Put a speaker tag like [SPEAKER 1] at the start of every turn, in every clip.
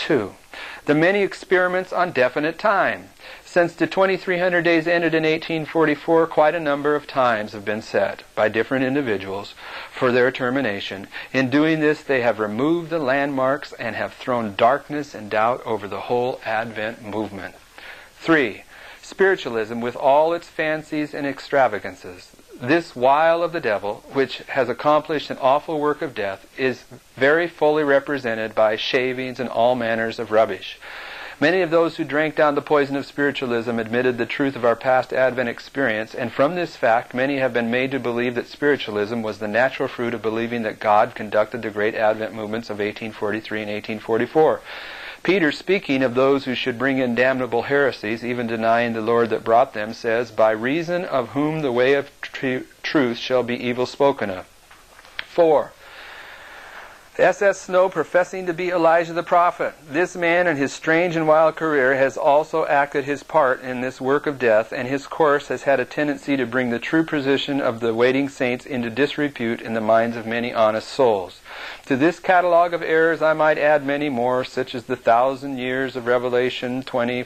[SPEAKER 1] 2. The many experiments on definite time. Since the 2300 days ended in 1844, quite a number of times have been set by different individuals for their termination. In doing this, they have removed the landmarks and have thrown darkness and doubt over the whole Advent movement. 3. Spiritualism with all its fancies and extravagances. This wile of the devil, which has accomplished an awful work of death, is very fully represented by shavings and all manners of rubbish. Many of those who drank down the poison of spiritualism admitted the truth of our past Advent experience, and from this fact many have been made to believe that spiritualism was the natural fruit of believing that God conducted the great Advent movements of 1843 and 1844. Peter, speaking of those who should bring in damnable heresies, even denying the Lord that brought them, says, "By reason of whom the way of truth shall be evil spoken of." 4. S.S. Snow professing to be Elijah the prophet. This man in his strange and wild career has also acted his part in this work of death, and his course has had a tendency to bring the true position of the waiting saints into disrepute in the minds of many honest souls. To this catalogue of errors I might add many more, such as the 1,000 years of Revelation 20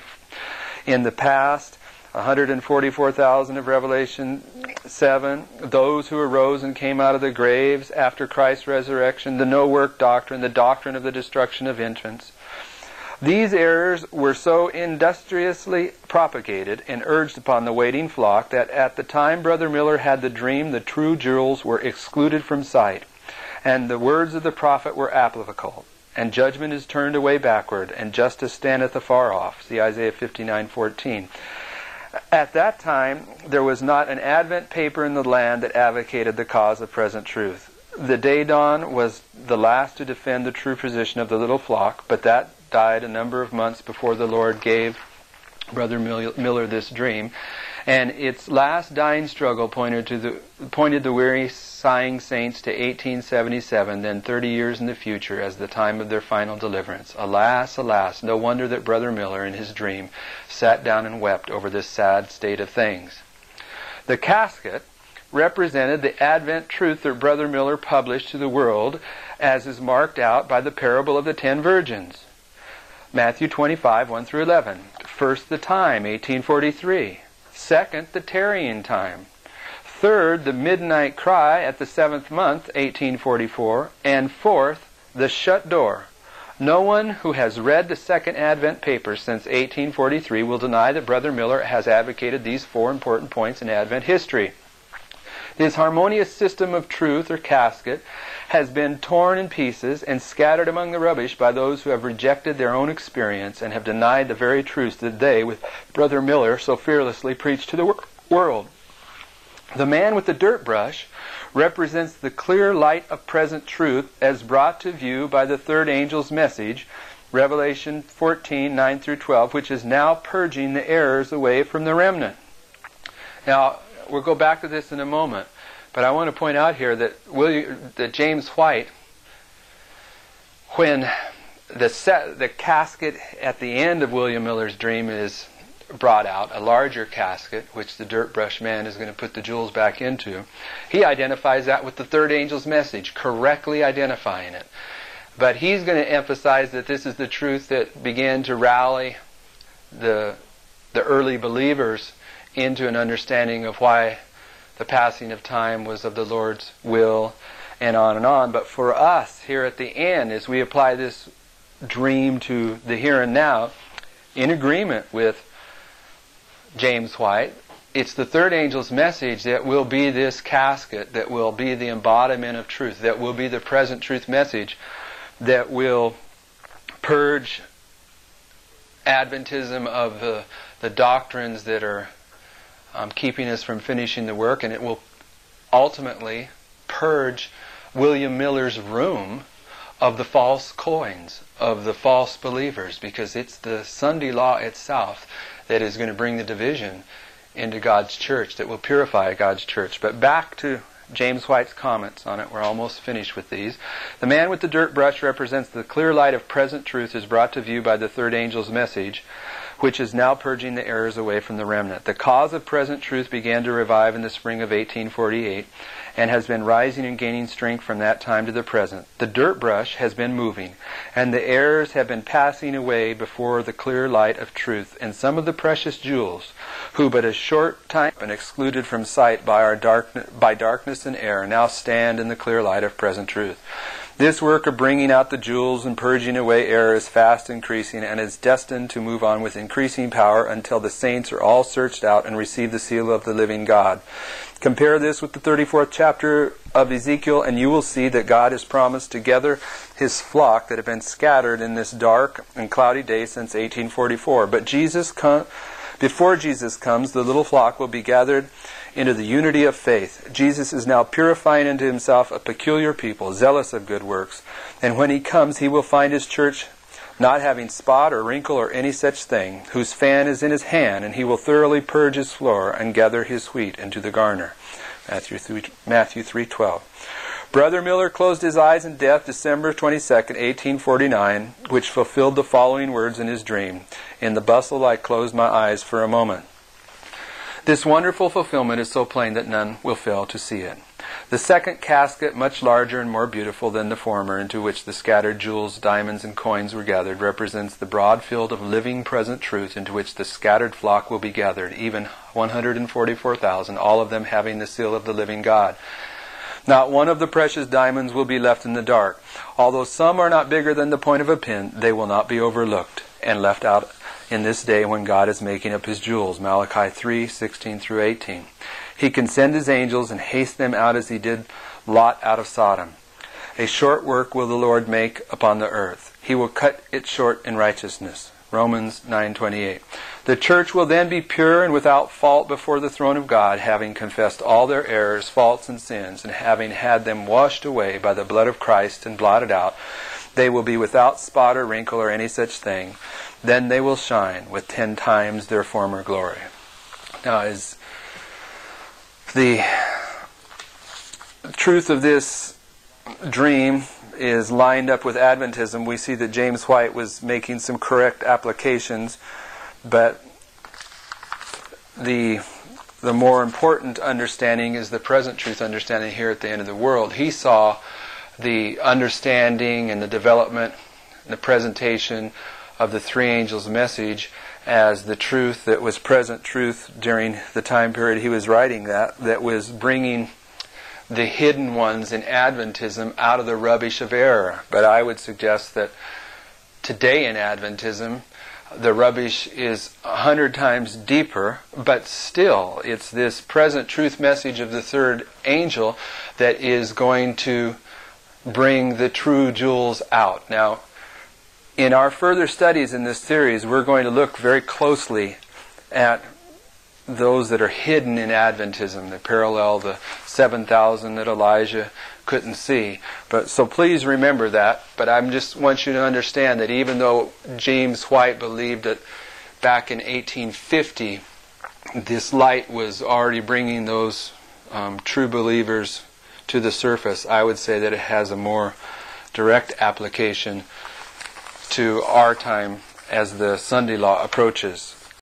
[SPEAKER 1] in the past, 144,000 of Revelation 7, those who arose and came out of the graves after Christ's resurrection, the no-work doctrine, the doctrine of the destruction of infants. These errors were so industriously propagated and urged upon the waiting flock that at the time Brother Miller had the dream, the true jewels were excluded from sight, and the words of the prophet were applicable, and judgment is turned away backward, and justice standeth afar off. See Isaiah 59:14. At that time, there was not an Advent paper in the land that advocated the cause of present truth. The Day Dawn was the last to defend the true position of the little flock, but that died a number of months before the Lord gave Brother Miller this dream, and its last dying struggle pointed the weary, sighing saints to 1877, then 30 years in the future, as the time of their final deliverance. Alas, alas, no wonder that Brother Miller, in his dream, sat down and wept over this sad state of things. The casket represented the Advent truth that Brother Miller published to the world, as is marked out by the parable of the 10 virgins. Matthew 25, 1 through 11. First, the time, 1843. Second, the tarrying time. Third, the midnight cry at the 7th month, 1844. And fourth, the shut door. No one who has read the Second Advent paper since 1843 will deny that Brother Miller has advocated these 4 important points in Advent history. His harmonious system of truth, or casket, has been torn in pieces and scattered among the rubbish by those who have rejected their own experience and have denied the very truths that they, with Brother Miller, so fearlessly preach to the world. The man with the dirt brush represents the clear light of present truth as brought to view by the third angel's message, Revelation 14, 9 through 12, which is now purging the errors away from the remnant. Now, we'll go back to this in a moment, but I want to point out here that James White, when the casket at the end of William Miller's dream is brought out, a larger casket, which the dirt brush man is going to put the jewels back into, he identifies that with the third angel's message, correctly identifying it. But he's going to emphasize that this is the truth that began to rally the early believers into an understanding of why the passing of time was of the Lord's will, and on and on. But for us, here at the end, as we apply this dream to the here and now, in agreement with James White, it's the third angel's message that will be this casket, that will be the embodiment of truth, that will be the present truth message, that will purge Adventism of the doctrines that are keeping us from finishing the work, and it will ultimately purge William Miller's room of the false coins, of the false believers, because it's the Sunday law itself that is going to bring the division into God's church, that will purify God's church. But back to James White's comments on it. We're almost finished with these. The man with the dirt brush represents the clear light of present truth as brought to view by the third angel's message, which is now purging the errors away from the remnant. The cause of present truth began to revive in the spring of 1848 and has been rising and gaining strength from that time to the present. The dirt brush has been moving, and the errors have been passing away before the clear light of truth, and some of the precious jewels, who but a short time been excluded from sight by darkness and error, now stand in the clear light of present truth. This work of bringing out the jewels and purging away error is fast increasing and is destined to move on with increasing power until the saints are all searched out and receive the seal of the living God. Compare this with the 34th chapter of Ezekiel, and you will see that God has promised to gather His flock that have been scattered in this dark and cloudy day since 1844. But before Jesus comes, the little flock will be gathered into the unity of faith. Jesus is now purifying into Himself a peculiar people, zealous of good works. And when He comes, He will find His church not having spot or wrinkle or any such thing, whose fan is in His hand, and He will thoroughly purge His floor and gather His wheat into the garner. Matthew 3:12. Brother Miller closed his eyes in death December 22nd, 1849, which fulfilled the following words in his dream. In the bustle I closed my eyes for a moment. This wonderful fulfillment is so plain that none will fail to see it. The second casket, much larger and more beautiful than the former, into which the scattered jewels, diamonds, and coins were gathered, represents the broad field of living present truth into which the scattered flock will be gathered, even 144,000, all of them having the seal of the living God. Not one of the precious diamonds will be left in the dark. Although some are not bigger than the point of a pin, they will not be overlooked and left out in this day when God is making up His jewels. Malachi 3:16-18. He can send His angels and haste them out as He did Lot out of Sodom. A short work will the Lord make upon the earth. He will cut it short in righteousness. Romans 9:28. The church will then be pure and without fault before the throne of God, having confessed all their errors, faults, and sins, and having had them washed away by the blood of Christ and blotted out. They will be without spot or wrinkle or any such thing. Then they will shine with 10 times their former glory. Now, as the truth of this dream is lined up with Adventism, we see that James White was making some correct applications, but the more important understanding is the present truth understanding here at the end of the world. He saw the understanding and the development and the presentation of the three angels' message as the truth that was present truth during the time period he was writing that was bringing the hidden ones in Adventism out of the rubbish of error. But I would suggest that today in Adventism, the rubbish is 100 times deeper, but still it's this present truth message of the third angel that is going to bring the true jewels out. Now, in our further studies in this series, we're going to look very closely at those that are hidden in Adventism, that parallel the 7,000 that Elijah couldn't see. But so please remember that. But I just want you to understand that even though James White believed that back in 1850 this light was already bringing those true believers to the surface, I would say that it has a more direct application to our time as the Sunday law approaches.